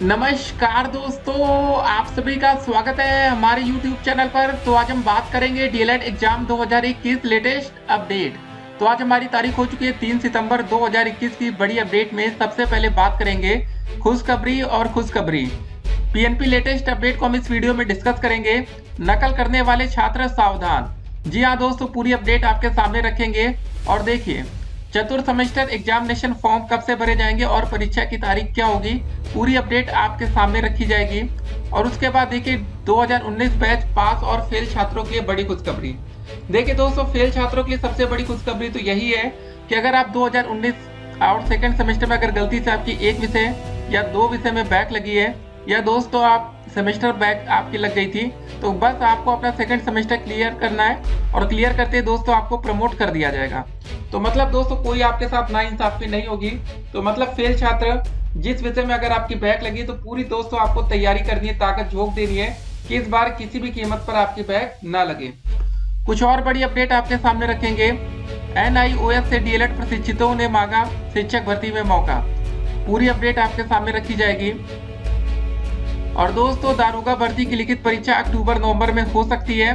नमस्कार दोस्तों, आप सभी का स्वागत है हमारे YouTube चैनल पर। तो आज हम बात करेंगे डीएलएड एग्जाम 2021 लेटेस्ट अपडेट। तो आज हमारी तारीख हो चुकी है 3 सितंबर 2021 की बड़ी अपडेट में सबसे पहले बात करेंगे खुशखबरी और खुशखबरी। पीएनपी लेटेस्ट अपडेट को हम इस वीडियो में डिस्कस करेंगे। नकल करने वाले छात्र सावधान। जी हाँ दोस्तों, पूरी अपडेट आपके सामने रखेंगे। और देखिए, चतुर्थ सेमेस्टर एग्जामिनेशन फॉर्म कब से भरे जाएंगे और परीक्षा की तारीख क्या होगी, पूरी अपडेट आपके सामने रखी जाएगी। और उसके बाद देखिए 2019 बैच पास और फेल छात्रों के लिए बड़ी खुशखबरी। देखिए दोस्तों, फेल छात्रों के लिए सबसे बड़ी खुशखबरी तो यही है कि अगर आप 2019 और सेकेंड सेमेस्टर में अगर गलती से आपकी एक विषय या दो विषय में बैक लगी है, या दोस्तों आप सेमेस्टर बैक आपकी लग गई थी, तो बस आपको अपना सेकंड सेमेस्टर क्लियर करना है। और क्लियर करते ही दोस्तों आपको प्रमोट कर दिया जाएगा। तो मतलब दोस्तों कोई आपके साथ नाइंसाफी नहीं होगी। तो मतलब फेल छात्र जिस विषय में अगर आपकी बैक लगी तो पूरी दोस्तों आपको तैयारी करनी है, ताकत झोंक देनी है कि इस बार किसी भी कीमत पर आपकी बैक ना लगे। कुछ और बड़ी अपडेट आपके सामने रखेंगे। NIOS से डीएलएड प्रशिक्षितों ने मांगा शिक्षक भर्ती में मौका। पूरी अपडेट आपके सामने रखी जाएगी। और दोस्तों दारोगा भर्ती की लिखित परीक्षा अक्टूबर-नवंबर में हो सकती है।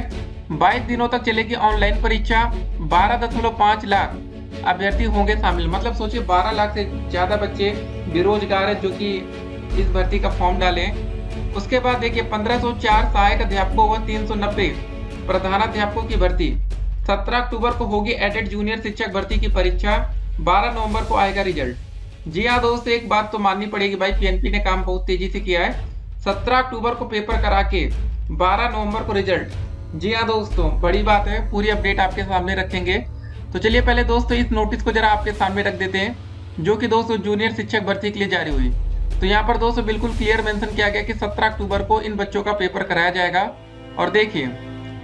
22 दिनों तक चलेगी ऑनलाइन परीक्षा। 12.5 लाख अभ्यर्थी होंगे शामिल। मतलब सोचिए 12 लाख से ज्यादा बच्चे बेरोजगार है जो कि इस भर्ती का फॉर्म डालें। उसके बाद देखिए 1504 सहायक अध्यापकों व 390 प्रधानाध्यापकों की भर्ती। 17 अक्टूबर को होगी एडेड जूनियर शिक्षक भर्ती की परीक्षा। 12 नवंबर को आएगा रिजल्ट। जी हाँ दोस्तों, एक बात तो माननी पड़ेगी भाई, पीएनपी ने काम बहुत तेजी से किया है। 17 अक्टूबर को पेपर करा के 12 नवंबर को रिजल्ट। जी हाँ दोस्तों, बड़ी बात है। पूरी अपडेट आपके सामने रखेंगे। तो चलिए पहले दोस्तों इस नोटिस को जरा आपके सामने रख देते हैं, जो कि दोस्तों जूनियर शिक्षक भर्ती के लिए जारी हुई। तो यहाँ पर दोस्तों बिल्कुल क्लियर मेंशन किया गया कि 17 अक्टूबर को इन बच्चों का पेपर कराया जाएगा। और देखिए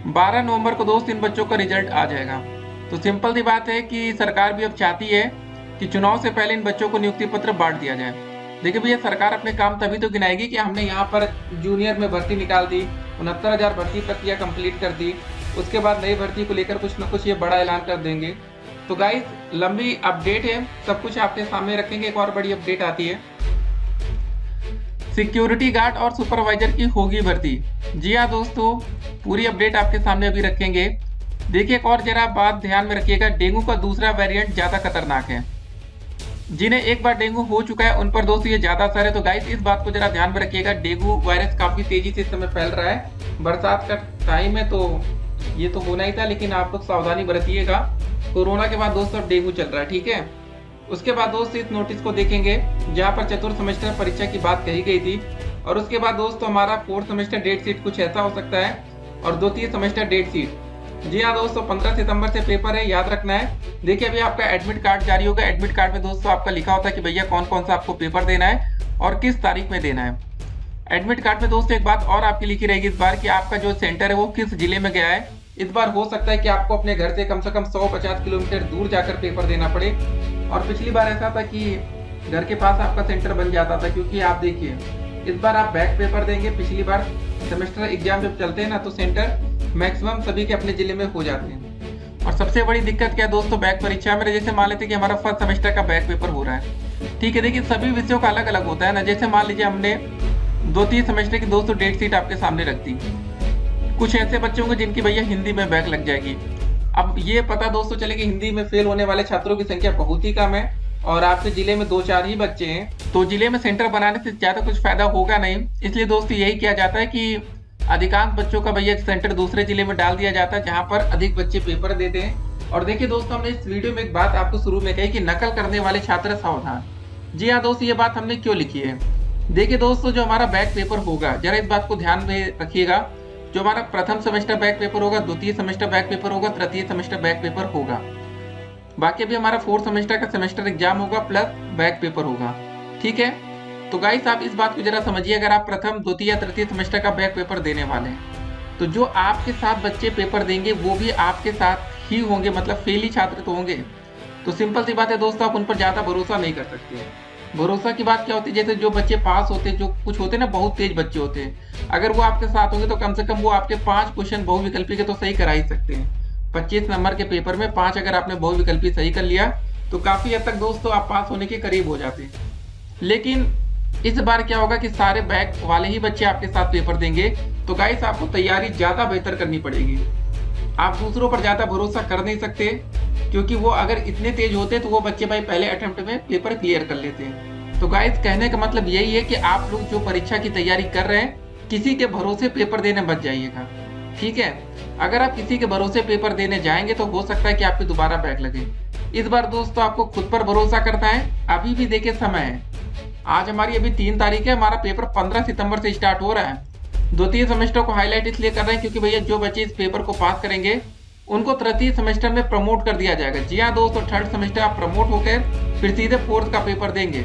12 नवंबर को दोस्त इन बच्चों का रिजल्ट आ जाएगा। तो सिंपल सी बात है कि सरकार भी अब चाहती है कि चुनाव से पहले इन बच्चों को नियुक्ति पत्र बांट दिया जाए। देखिए भैया, सरकार अपने काम तभी तो गिनाएगी कि हमने यहाँ पर जूनियर में भर्ती निकाल दी, 69,000 भर्ती प्रक्रिया कंप्लीट कर दी, उसके बाद नई भर्ती को लेकर कुछ न कुछ ये बड़ा ऐलान कर देंगे। तो गाइस लंबी अपडेट है, सब कुछ आपके सामने रखेंगे। एक और बड़ी अपडेट आती है, सिक्योरिटी गार्ड और सुपरवाइजर की होगी भर्ती। जी हाँ दोस्तों, पूरी अपडेट आपके सामने अभी रखेंगे। देखिए एक और जरा बात ध्यान में रखिएगा, डेंगू का दूसरा वेरिएंट ज्यादा खतरनाक है। जिन्हें एक बार डेंगू हो चुका है उन पर दोस्तों ये ज्यादा असर है। तो गाइस इस बात को जरा ध्यान में रखिएगा, डेंगू वायरस काफी तेजी से इस समय फैल रहा है। बरसात का टाइम है तो ये तो होना ही था, लेकिन आप लोग सावधानी बरतिएगा। कोरोना के बाद दोस्तों अब डेंगू चल रहा है, ठीक है। उसके बाद दोस्तों इस नोटिस को देखेंगे जहाँ पर चतुर्थ सेमेस्टर परीक्षा की बात कही गई थी। और उसके बाद दोस्तों हमारा फोर्थ सेमेस्टर डेट शीट कुछ ऐसा हो सकता है, और द्वितीय सेमेस्टर डेट शीट। जी हाँ दोस्तों, 15 सितंबर से पेपर है, याद रखना है। देखिए अभी आपका एडमिट कार्ड जारी होगा। एडमिट कार्ड में दोस्तों आपका लिखा होता है कि भैया कौन कौन सा आपको पेपर देना है और किस तारीख में देना है। एडमिट कार्ड में दोस्तों एक बात और आपकी लिखी रहेगी इस बार कि आपका जो सेंटर है वो किस जिले में गया है। इस बार हो सकता है कि आपको अपने घर से कम 150 किलोमीटर दूर जाकर पेपर देना पड़े। और पिछली बार ऐसा था कि घर के पास आपका सेंटर बन जाता था, क्योंकि आप देखिए इस बार आप बैक पेपर देंगे। पिछली बार सेमेस्टर एग्जाम जब चलते हैं ना तो सेंटर मैक्सिमम सभी के अपने जिले में हो जाते हैं। और सबसे बड़ी दिक्कत क्या है दोस्तों, बैक परीक्षा में जैसे मान लेते कि हमारा फर्स्ट सेमेस्टर का बैक पेपर हो रहा है, ठीक है। देखिए सभी विषयों का अलग अलग होता है ना। जैसे मान लीजिए हमने द्वितीय सेमेस्टर की दोस्तों डेट शीट आपके सामने रख दी। कुछ ऐसे बच्चे होंगे जिनकी भैया हिंदी में बैक लग जाएगी। अब ये पता दोस्तों चले कि हिंदी में फेल होने वाले छात्रों की संख्या बहुत ही कम है और आपके जिले में 2-4 ही बच्चे हैं, तो जिले में सेंटर बनाने से ज्यादा कुछ फायदा होगा नहीं। इसलिए दोस्तों यही किया जाता है कि अधिकांश बच्चों का भैया सेंटर दूसरे जिले में डाल दिया जाता है जहां पर अधिक बच्चे पेपर देते हैं। और देखिए दोस्तों, हमने इस वीडियो में एक बात आपको शुरू में कही कि नकल करने वाले छात्र सावधान। जी हाँ दोस्तों, ये बात हमने क्यों लिखी है। देखिए दोस्तों, जो हमारा बैक पेपर होगा, जरा इस बात को ध्यान में रखिएगा। जो हमारा प्रथम सेमेस्टर बैक पेपर होगा, द्वितीय सेमेस्टर बैक पेपर होगा, तृतीय सेमेस्टर बैक पेपर होगा। बाकी अभी हमारा फोर्थ सेमेस्टर का सेमेस्टर एग्जाम होगा प्लस बैक पेपर होगा, ठीक है। तो गाइस आप इस बात को जरा समझिए, अगर आप प्रथम द्वितीय या तृतीय सेमेस्टर का बैक पेपर देने वाले हैं तो जो आपके साथ बच्चे पेपर देंगे वो भी आपके साथ ही होंगे, मतलब फेल ही छात्र तो होंगे। तो सिंपल सी बात है दोस्तों, आप उन पर ज्यादा भरोसा नहीं कर सकते। भरोसा की बात क्या होती है, जैसे जो बच्चे पास होते हैं, जो कुछ होते हैं ना बहुत तेज बच्चे होते हैं, अगर वो आपके साथ होंगे तो कम से कम वो आपके 5 क्वेश्चन बहुविकल्पी के तो सही करा ही सकते हैं। 25 नंबर के पेपर में 5 अगर आपने बहुविकल्पी सही कर लिया तो काफी हद तक दोस्तों आप पास होने के करीब हो जाते हैं। लेकिन इस बार क्या होगा कि सारे बैक वाले ही बच्चे आपके साथ पेपर देंगे। तो गाइस आपको तैयारी ज़्यादा बेहतर करनी पड़ेगी। आप दूसरों पर ज़्यादा भरोसा कर नहीं सकते, क्योंकि वो अगर इतने तेज होते तो वो बच्चे भाई पहले अटेम्प्ट में पेपर क्लियर कर लेते। तो गाइस कहने का मतलब यही है कि आप लोग जो परीक्षा की तैयारी कर रहे हैं, किसी के भरोसे पेपर देने मत जाइएगा, ठीक है। अगर आप किसी के भरोसे पेपर देने जाएंगे तो हो सकता है कि आपके दोबारा बैक लगे। इस बार दोस्तों आपको खुद पर भरोसा करना है। अभी भी देखिए समय है, आज हमारी अभी 3 तारीख है, हमारा पेपर 15 सितंबर से स्टार्ट हो रहा है। द्वितीय सेमेस्टर को हाईलाइट इसलिए कर रहे हैं क्योंकि भैया जो बच्चे इस पेपर को पास करेंगे उनको तृतीय सेमेस्टर में प्रमोट कर दिया जाएगा। जी हाँ दोस्तों, थर्ड सेमेस्टर आप प्रमोट होकर फिर सीधे फोर्थ का पेपर देंगे।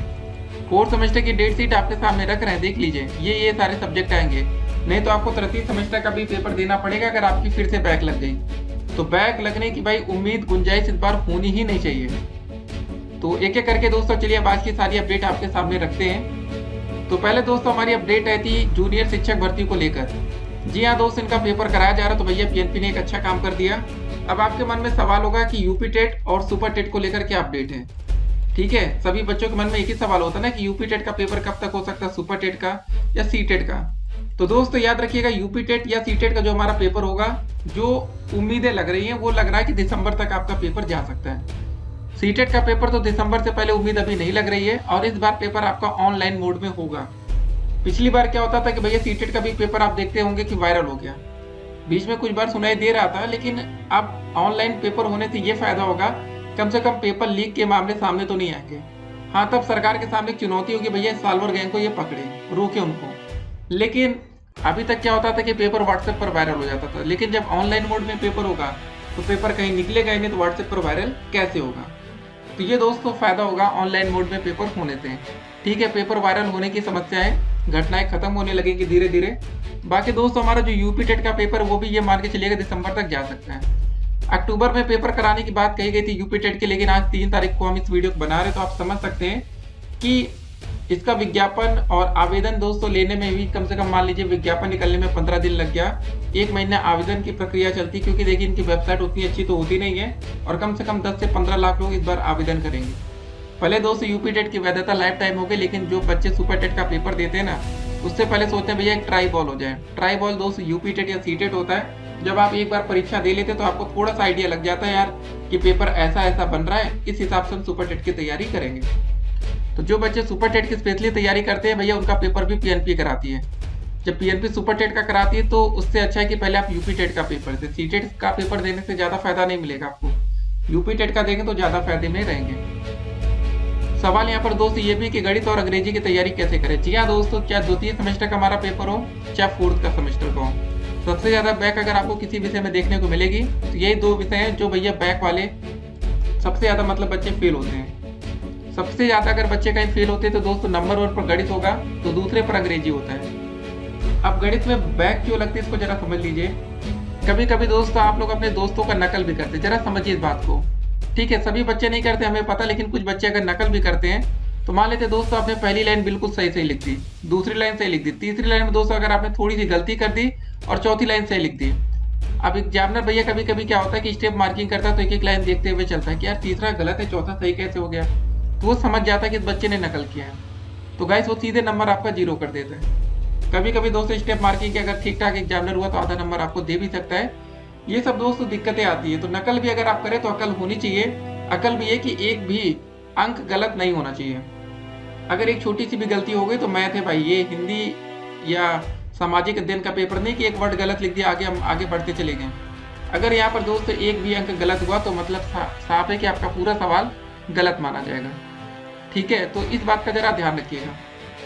फोर्थ सेमेस्टर की डेट शीट आपके सामने रख रहे हैं, देख लीजिए। ये सारे सब्जेक्ट आएंगे, नहीं तो आपको तृतीय सेमेस्टर का भी पेपर देना पड़ेगा अगर आपकी फिर से बैक लग गई। तो बैक लगने की भाई उम्मीद गुंजाइश इस बार होनी ही नहीं चाहिए। तो एक एक करके दोस्तों चलिए अब आज की सारी अपडेट आपके सामने रखते हैं। तो पहले दोस्तों हमारी अपडेट आई थी जूनियर शिक्षक भर्ती को लेकर। जी हाँ दोस्तों, इनका पेपर कराया जा रहा, तो भैया पीएनपी ने एक अच्छा काम कर दिया। अब आपके मन में सवाल होगा कि यूपी टेट और सुपर टेट को लेकर क्या अपडेट है, ठीक है। सभी बच्चों के मन में एक ही सवाल होता है ना कि यूपी टेट का पेपर कब तक हो सकता है, सुपर टेट का या सी टेट का। तो दोस्तों याद रखिएगा, यूपी टेट या सी टेट का जो हमारा पेपर होगा, जो उम्मीदें लग रही हैं वो लग रहा है कि दिसंबर तक आपका पेपर जा सकता है। सी टेट का पेपर तो दिसंबर से पहले उम्मीद अभी नहीं लग रही है, और इस बार पेपर आपका ऑनलाइन मोड में होगा। पिछली बार क्या होता था कि भैया सी टेट का भी पेपर आप देखते होंगे कि वायरल हो गया, बीच में कुछ बार सुनाई दे रहा था, लेकिन अब ऑनलाइन पेपर होने से ये फायदा होगा, कम से कम पेपर लीक के मामले सामने तो नहीं आएंगे। हाँ, तब सरकार के सामने एक चुनौती होगी, भैया साल्वर गैंग को ये पकड़े, रोके उनको। लेकिन अभी तक क्या होता था कि पेपर व्हाट्सएप पर वायरल हो जाता था, लेकिन जब ऑनलाइन मोड में पेपर होगा तो पेपर कहीं निकलेगा ही नहीं, तो व्हाट्सएप पर वायरल कैसे होगा। तो ये दोस्तों फायदा होगा ऑनलाइन मोड में पेपर होने से, ठीक है। पेपर वायरल होने की समस्याएं, घटनाएं खत्म होने लगेंगी धीरे धीरे। बाकी दोस्तों हमारा जो यूपी टेट का पेपर वो भी ये मान के चलिएगा दिसंबर तक जा सकता है। अक्टूबर में पेपर कराने की बात कही गई थी यूपी टेट के, लेकिन आज 3 तारीख को हम इस वीडियो को बना रहे हैं, तो आप समझ सकते हैं कि इसका विज्ञापन और आवेदन दोस्तों लेने में भी कम से कम मान लीजिए विज्ञापन निकलने में 15 दिन लग गया, 1 महीना आवेदन की प्रक्रिया चलती, क्योंकि देखिए इनकी वेबसाइट उतनी अच्छी तो होती नहीं है, और कम से कम 10 से 15 लाख लोग इस बार आवेदन करेंगे। पहले दोस्तों यूपी टेट की वैधता लाइफ टाइम हो गई, लेकिन जो बच्चे सुपर टेट का पेपर देते हैं ना, उससे पहले सोचते हैं भैया एक ट्राई बॉल हो जाए। ट्राई बॉल दोस्तों यूपी टेट या सी टेट होता है, जब आप एक बार परीक्षा दे लेते तो आपको थोड़ा सा आइडिया लग जाता है यार कि पेपर ऐसा ऐसा बन रहा है, इस हिसाब से हम सुपर टेट की तैयारी करेंगे। तो जो बच्चे सुपर टेट की स्पेशली तैयारी करते हैं भैया, उनका पेपर भी पीएनपी कराती है। जब पीएनपी सुपर टेट का कराती है तो उससे अच्छा है कि पहले आप यूपी टेट का पेपर दें। सी टेट का पेपर देने से ज़्यादा फायदा नहीं मिलेगा आपको, यूपी टेट का देंगे तो ज़्यादा फायदे में रहेंगे। सवाल यहाँ पर दोस्त ये भी कि गणित और अंग्रेजी की तैयारी कैसे करें। जी हाँ दोस्तों, चाहे द्वितीय सेमेस्टर का हमारा पेपर हो चाहे फोर्थ का सेमेस्टर का हो, सबसे ज़्यादा बैक अगर आपको किसी विषय में देखने को मिलेगी तो यही 2 विषय हैं जो भैया बैक वाले सबसे ज़्यादा मतलब बच्चे फेल होते हैं। सबसे ज़्यादा अगर बच्चे कहीं फेल होते हैं तो दोस्तों नंबर 1 पर गणित होगा, तो दूसरे पर अंग्रेजी होता है। अब गणित में बैक क्यों लगती है इसको जरा समझ लीजिए। कभी कभी दोस्तों आप लोग अपने दोस्तों का नकल भी करते हैं, जरा समझिए इस बात को, ठीक है। सभी बच्चे नहीं करते हमें पता, लेकिन कुछ बच्चे अगर नकल भी करते हैं तो मान लेते दोस्तों आपने पहली लाइन बिल्कुल सही सही लिख दी, दूसरी लाइन सही लिख दी, तीसरी लाइन में दोस्तों अगर आपने थोड़ी सी गलती कर दी और चौथी लाइन सही लिख दी। अब एग्जामिनर भैया कभी कभी क्या होता है कि स्टेप मार्किंग करता है, तो एक एक लाइन देखते हुए चलता है कि यार तीसरा गलत है चौथा सही कैसे हो गया, तो वो समझ जाता है कि इस बच्चे ने नकल किया है, तो गाइस वो सीधे नंबर आपका 0 कर देता है। कभी कभी दोस्तों स्टेप मार्किंग के अगर ठीक ठाक एग्जामिनर हुआ तो आधा नंबर आपको दे भी सकता है। ये सब दोस्तों दिक्कतें आती है। तो नकल भी अगर आप करें तो अकल होनी चाहिए। अकल भी है कि एक भी अंक गलत नहीं होना चाहिए। अगर एक छोटी सी भी गलती हो गई तो मैथ है भाई, ये हिंदी या सामाजिक अध्ययन का पेपर नहीं कि एक वर्ड गलत लिख दिया आगे हम आगे बढ़ते चले गए। अगर यहाँ पर दोस्तों एक भी अंक गलत हुआ तो मतलब साफ है कि आपका पूरा सवाल गलत माना जाएगा, ठीक है। तो इस बात का जरा ध्यान रखिएगा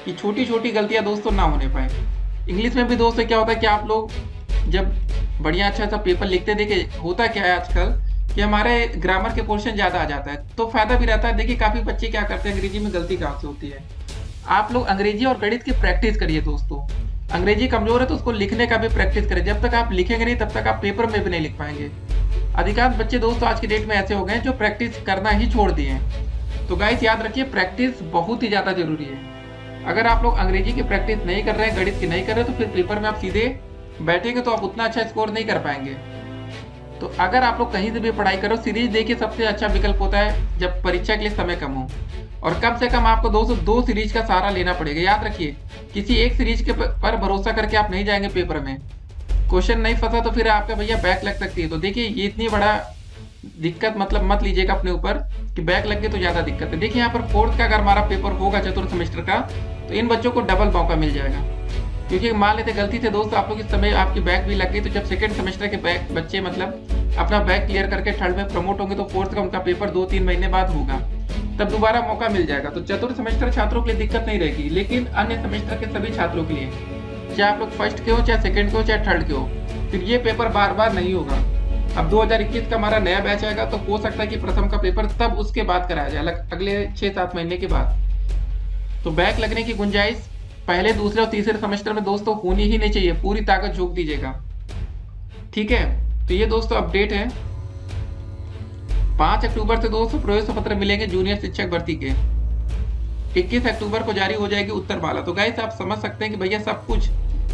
कि छोटी छोटी गलतियां दोस्तों ना होने पाए। इंग्लिश में भी दोस्तों क्या होता है कि आप लोग जब बढ़िया अच्छा सा पेपर लिखते देखिए, होता क्या है आजकल कि हमारे ग्रामर के पोर्शन ज़्यादा आ जाता है तो फायदा भी रहता है। देखिए काफ़ी बच्चे क्या करते हैं, अंग्रेजी में गलती कहाँ से होती है। आप लोग अंग्रेजी और गणित की प्रैक्टिस करिए दोस्तों। अंग्रेजी कमजोर है तो उसको लिखने का भी प्रैक्टिस करें। जब तक आप लिखेंगे नहीं तब तक आप पेपर में भी नहीं लिख पाएंगे। अधिकांश बच्चे दोस्तों आज की डेट में ऐसे हो गए जो प्रैक्टिस करना ही छोड़ दिए हैं। तो गाइस याद रखिए प्रैक्टिस बहुत ही ज़्यादा जरूरी है। अगर आप लोग अंग्रेजी की प्रैक्टिस नहीं कर रहे हैं, गणित की नहीं कर रहे, तो फिर पेपर में आप सीधे बैठेंगे तो आप उतना अच्छा स्कोर नहीं कर पाएंगे। तो अगर आप लोग कहीं से भी पढ़ाई करो, सीरीज देखिए सबसे अच्छा विकल्प होता है जब परीक्षा के लिए समय कम हो। और कम से कम आपको दोस्तों 2 सीरीज का सहारा लेना पड़ेगा। याद रखिए, किसी एक सीरीज के पर भरोसा करके आप नहीं जाएंगे पेपर में। क्वेश्चन नहीं फंसा तो फिर आपका भैया बैक लग सकती है। तो देखिए ये इतनी बड़ा दिक्कत मतलब मत लीजिएगा अपने ऊपर कि बैक लग गई तो ज्यादा दिक्कत है। देखिए यहाँ पर फोर्थ का अगर हमारा पेपर होगा चतुर्थ सेमेस्टर का, तो इन बच्चों को डबल मौका मिल जाएगा। क्योंकि मान लेते गलती से दोस्तों आप लोग इस समय आपकी बैक भी लग गई, तो जब सेकंड सेमेस्टर के बैक बच्चे मतलब अपना बैक क्लियर करके थर्ड में प्रमोट होंगे, तो फोर्थ का उनका पेपर 2-3 महीने बाद होगा, तब दोबारा मौका मिल जाएगा। तो चतुर्थ सेमेस्टर छात्रों के लिए दिक्कत नहीं रहेगी, लेकिन अन्य सेमेस्टर के सभी छात्रों के लिए, चाहे आप लोग फर्स्ट के हो, चाहे सेकंड के हो, चाहे थर्ड के हो, फिर ये पेपर बार बार नहीं होगा। अब 2021 का हमारा नया बैच आएगा, तो हो सकता है कि प्रथम का पेपर तब उसके बाद कराया जाए, अगले 6-7 महीने के बाद। तो बैक लगने की गुंजाइश पहले, दूसरे और तीसरे सेमेस्टर में दोस्तों होनी ही नहीं चाहिए। पूरी ताकत झोंक दीजिएगा, ठीक है। तो ये दोस्तों अपडेट है। 5 अक्टूबर से दोस्तों प्रवेश पत्र मिलेंगे जूनियर शिक्षक भर्ती के। 21 अक्टूबर को जारी हो जाएगी उत्तरमाला। तो गाइस आप समझ सकते हैं कि भैया सब कुछ,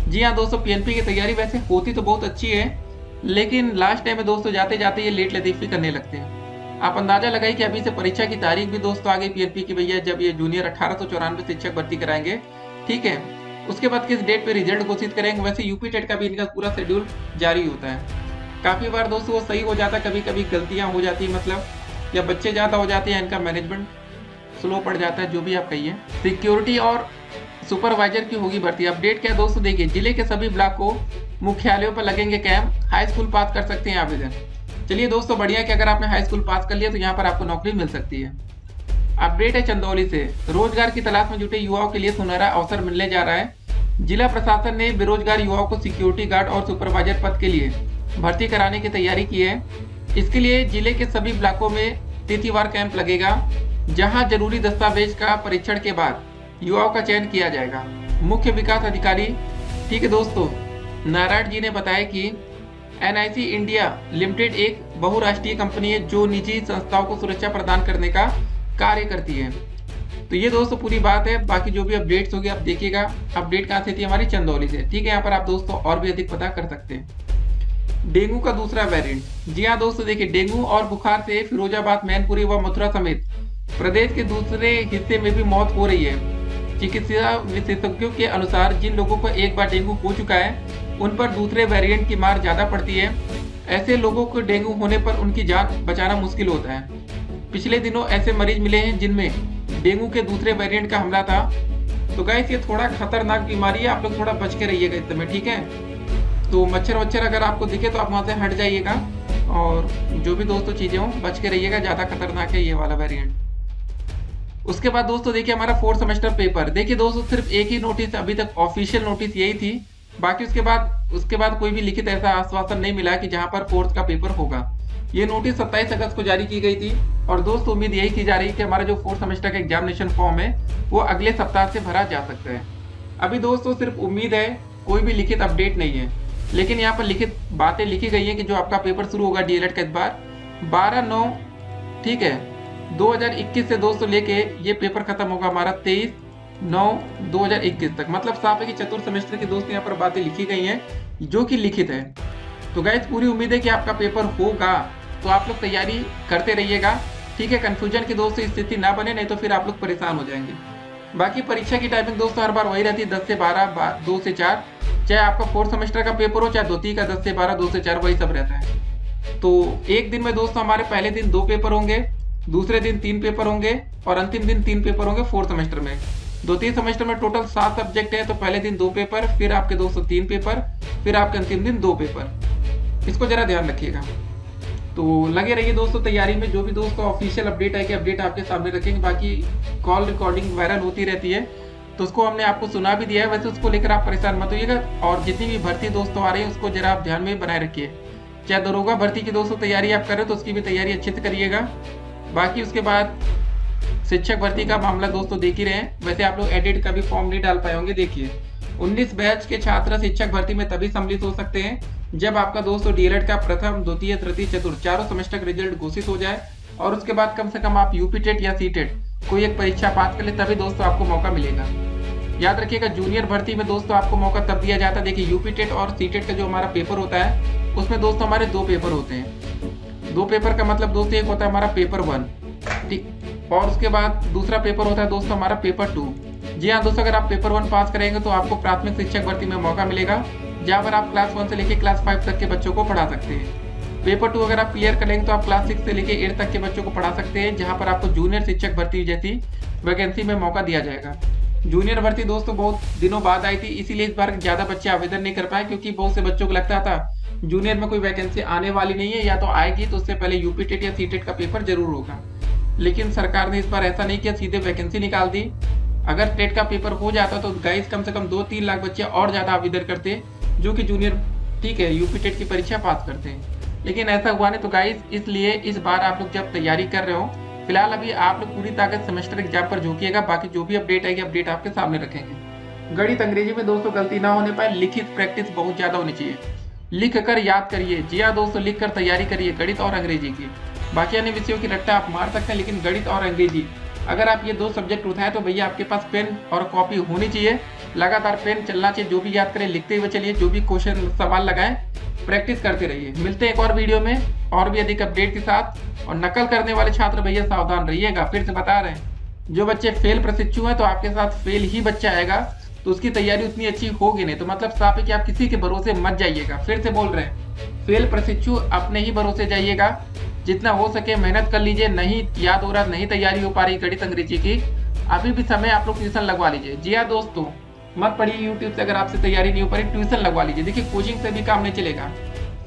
जी हाँ दोस्तों, पीएनपी की तैयारी वैसे होती तो बहुत अच्छी है, लेकिन लास्ट टाइम में दोस्तों जाते जाते ये लेट लतीफी करने लगते हैं। आप अंदाजा लगाइए कि अभी से परीक्षा की तारीख भी दोस्तों आ गई पीएनपी की भैया, जब ये जूनियर 1894 शिक्षक भर्ती कराएंगे, ठीक है। उसके बाद किस डेट पे रिजल्ट घोषित करेंगे। वैसे यूपी टेट का भी इनका पूरा शेड्यूल जारी होता है। काफी बार दोस्तों वो सही हो जाता है, कभी कभी गलतियां हो जाती है, मतलब या बच्चे ज्यादा हो जाते हैं, इनका मैनेजमेंट स्लो पड़ जाता है, जो भी आप कहिए। सिक्योरिटी और सुपरवाइजर की होगी भर्ती। अपडेट क्या दोस्तों, देखिए जिले के सभी ब्लॉकों मुख्यालयों पर लगेंगे कैंप। हाई स्कूल पास कर सकते हैं आवेदन। चलिए दोस्तों बढ़िया कि अगर आपने हाई स्कूल पास कर लिया तो यहाँ पर आपको नौकरी मिल सकती है। अपडेट है चंदौली से, रोजगार की तलाश में जुटे युवाओं के लिए सुनहरा अवसर मिलने जा रहा है। जिला प्रशासन ने बेरोजगार युवाओं को सिक्योरिटी गार्ड और सुपरवाइजर पद के लिए भर्ती कराने की तैयारी की है। इसके लिए जिले के सभी ब्लॉकों में तिथिवार कैंप लगेगा, जहां जरूरी दस्तावेज का परीक्षण के बाद युवाओं का चयन किया जाएगा। मुख्य विकास अधिकारी, ठीक है दोस्तों, नारायण जी ने बताया कि एनआईसी इंडिया लिमिटेड एक बहुराष्ट्रीय कंपनी है जो निजी संस्थाओं को सुरक्षा प्रदान करने का कार्य करती है। तो ये दोस्तों पूरी बात है। बाकी जो भी अपडेट्स होगी आप देखिएगा। अपडेट कहाँ से थी, हमारी चंदौली से, ठीक है। यहाँ पर आप दोस्तों और भी अधिक पता कर सकते हैं। डेंगू का दूसरा वेरिएंट, जी हाँ दोस्तों, देखिए डेंगू और बुखार से फिरोजाबाद, मैनपुरी व मथुरा समेत प्रदेश के दूसरे हिस्से में भी मौत हो रही है। चिकित्सा विशेषज्ञों के अनुसार जिन लोगों को एक बार डेंगू हो चुका है, उन पर दूसरे वेरिएंट की मार ज्यादा पड़ती है। ऐसे लोगों को डेंगू होने पर उनकी जान बचाना मुश्किल होता है। पिछले दिनों ऐसे मरीज मिले हैं जिनमें डेंगू के दूसरे वेरिएंट का हमला था। तो गाइस ये थोड़ा खतरनाक बीमारी है, आप लोग थोड़ा बच के रहिएगा इस समय, ठीक है। तो मच्छर अगर आपको दिखे तो आप वहां से हट जाइएगा, और जो भी दोस्तों चीजें हो बच के रहिएगा, ज्यादा खतरनाक है ये वाला वेरिएंट। उसके बाद दोस्तों देखिए हमारा 4th सेमेस्टर पेपर। देखिए दोस्तों सिर्फ एक ही नोटिस, अभी तक ऑफिशियल नोटिस यही थी। बाकी उसके बाद कोई भी लिखित ऐसा आश्वासन नहीं मिला कि जहां पर 4th का पेपर होगा। ये नोटिस 27 अगस्त को जारी की गई थी, और दोस्तों उम्मीद यही की जा रही है कि हमारा जो 4th सेमेस्टर का एग्जामिनेशन फॉर्म है वो अगले सप्ताह से भरा जा सकता है। अभी दोस्तों सिर्फ उम्मीद है, कोई भी लिखित अपडेट नहीं है, लेकिन यहाँ पर लिखित बातें लिखी गई है कि जो आपका पेपर शुरू होगा डीएलएड का इस बार 12/9, ठीक है, 2021 से दोस्तों लेके ये पेपर खत्म होगा हमारा 23/9/2021 तक। मतलब साफ है कि चतुर्थ सेमेस्टर की दोस्तों यहाँ पर बातें लिखी गई हैं जो कि लिखित है। तो गाइस पूरी उम्मीद है कि आपका पेपर होगा, तो आप लोग तैयारी करते रहिएगा, ठीक है। कंफ्यूजन की दोस्तों स्थिति ना बने, नहीं तो फिर आप लोग परेशान हो जाएंगे। बाकी परीक्षा की टाइमिंग दोस्तों हर बार वही रहती है, 10 से 12, 2 से 4। चाहे आपका 4th सेमेस्टर का पेपर हो, चाहे द्वितीय का 10 से 12, 2 से 4, वही सब रहता है। तो एक दिन में दोस्तों हमारे पहले दिन 2 पेपर होंगे, दूसरे दिन 3 पेपर होंगे, और अंतिम दिन 3 पेपर होंगे 4th सेमेस्टर में। द्वितीय सेमेस्टर में टोटल 7 सब्जेक्ट है, तो पहले दिन 2 पेपर, फिर आपके दोस्तों 3 पेपर, फिर आपके अंतिम दिन 2 पेपर। इसको जरा ध्यान रखिएगा। तो लगे रहिए दोस्तों तैयारी में। जो भी दोस्तों ऑफिशियल अपडेट है कि अपडेट आपके सामने रखेंगे। बाकी कॉल रिकॉर्डिंग वायरल होती रहती है, तो उसको हमने आपको सुना भी दिया है। वैसे उसको लेकर आप परेशान मत होइएगा, और जितनी भी भर्ती दोस्तों आ रही है उसको जरा आप ध्यान में बनाए रखिए। चाहे दरोगा भर्ती की दोस्तों तैयारी आप करें तो उसकी भी तैयारी अच्छे से करिएगा। बाकी उसके बाद शिक्षक भर्ती का मामला दोस्तों देख ही रहे हैं। वैसे आप लोग एडिट का भी फॉर्म नहीं डाल पाए होंगे। देखिए 19 बैच के छात्र शिक्षक भर्ती में तभी सम्मिलित हो सकते हैं जब आपका दोस्तों डीएलएड का प्रथम, द्वितीय, तृतीय, चतुर्थ चारों सेमेस्टर का रिजल्ट घोषित हो जाए, और उसके बाद कम से कम आप यूपी टेट या सी टेट कोई एक परीक्षा पास कर ले, तभी दोस्तों आपको मौका मिलेगा। याद रखिएगा जूनियर भर्ती में दोस्तों आपको मौका तब दिया जाता है। देखिए यूपी टेट और सी टेट का जो हमारा पेपर होता है उसमें दोस्तों हमारे 2 पेपर होते हैं। 2 पेपर का मतलब दोस्तों एक होता है हमारा पेपर 1, ठीक, और उसके बाद दूसरा पेपर होता है दोस्तों हमारा पेपर 2। जी हाँ दोस्तों, अगर आप पेपर 1 पास करेंगे तो आपको प्राथमिक शिक्षक भर्ती में मौका मिलेगा, जहाँ पर आप क्लास 1 से लेकर क्लास 5 तक के बच्चों को पढ़ा सकते हैं। पेपर 2 अगर आप क्लियर कर लेंगे तो आप क्लास 6 से लेकर 8 तक के बच्चों को पढ़ा सकते हैं, जहाँ पर आपको जूनियर शिक्षक भर्ती जैसी वैकेंसी में मौका दिया जाएगा। जूनियर भर्ती दोस्तों बहुत दिनों बाद आई थी, इसीलिए इस बार ज्यादा बच्चे आवेदन नहीं कर पाए, क्योंकि बहुत से बच्चों को लगता था जूनियर में कोई वैकेंसी आने वाली नहीं है, या तो आएगी तो उससे पहले यूपी टेट या सीटेट का पेपर जरूर होगा। लेकिन सरकार ने इस बार ऐसा नहीं किया, सीधे वैकेंसी निकाल दी। अगर टेट का पेपर हो जाता तो गाइस कम से कम 2-3 लाख बच्चे और ज्यादा आवेदन करते, जो कि जूनियर ठीक है यूपी टेट की परीक्षा पास करते हैं। लेकिन ऐसा हुआ नहीं। तो गाइस इसलिए इस बार आप लोग जब तैयारी कर रहे हो, फिलहाल अभी आप लोग पूरी ताकत सेमेस्टर एग्जाम पर झोंकिएगा, बाकी जो भी अपडेट आएगी अपडेट आपके सामने रखेंगे। गणित अंग्रेजी में दोस्तों गलती ना होने पाए, लिखित प्रैक्टिस बहुत ज्यादा होनी चाहिए, लिख कर याद करिए। जी हाँ दोस्तों, लिख कर तैयारी करिए गणित और अंग्रेजी की। बाकी अन्य विषयों की रट्टा आप मार सकते हैं, लेकिन गणित और अंग्रेजी अगर आप ये 2 सब्जेक्ट उठाएं तो भैया आपके पास पेन और कॉपी होनी चाहिए, लगातार पेन चलना चाहिए। जो भी याद करें लिखते हुए चलिए, जो भी क्वेश्चन सवाल लगाएं प्रैक्टिस करते रहिए। मिलते हैं एक और वीडियो में और भी अधिक अपडेट के साथ। और नकल करने वाले छात्र भैया सावधान रहिएगा, फिर से बता रहे हैं। जो बच्चे फेल प्रशिक्षु हैं तो आपके साथ फेल ही बच्चा आएगा, तो उसकी तैयारी उतनी अच्छी होगी नहीं। तो मतलब साफ है कि आप किसी के भरोसे मत जाइएगा। फिर से बोल रहे हैं, फेल प्रशिक्षु अपने ही भरोसे जाइएगा। जितना हो सके मेहनत कर लीजिए। नहीं याद हो रहा, नहीं तैयारी हो पा रही गणित अंग्रेजी की, अभी भी समय आप लोग ट्यूशन लगवा लीजिए। जी हाँ दोस्तों, मत पढ़िए यूट्यूब से, अगर आपसे तैयारी नहीं हो पा रही ट्यूशन लगवा लीजिए। देखिए कोचिंग से भी काम नहीं चलेगा,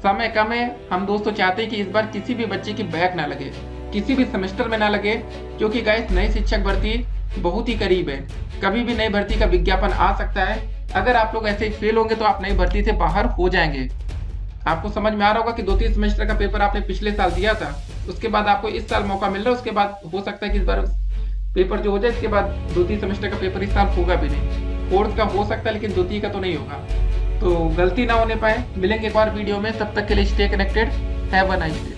समय कम है। हम दोस्तों चाहते हैं कि इस बार किसी भी बच्चे की बैक ना लगे, किसी भी सेमेस्टर में ना लगे, क्योंकि गाइस नई शिक्षक भर्ती बहुत ही करीब है। कभी भी नई भर्ती का विज्ञापन आ सकता है। अगर आप लोग ऐसे फेल होंगे तो आप नई भर्ती से बाहर हो जाएंगे। आपको समझ में आ रहा होगा कि 2-3 सेमेस्टर का पेपर आपने पिछले साल दिया था, उसके बाद आपको इस साल मौका मिल रहा है। उसके बाद हो सकता है कि इस बार पेपर जो हो जाए, इसके बाद 2-3 सेमेस्टर का पेपर इस साल होगा भी नहीं। फोर्थ का हो सकता है लेकिन 2-3 का तो नहीं होगा। तो गलती ना होने पाए। मिलेंगे एक और वीडियो में, तब तक के लिए stay connected. Have a nice day.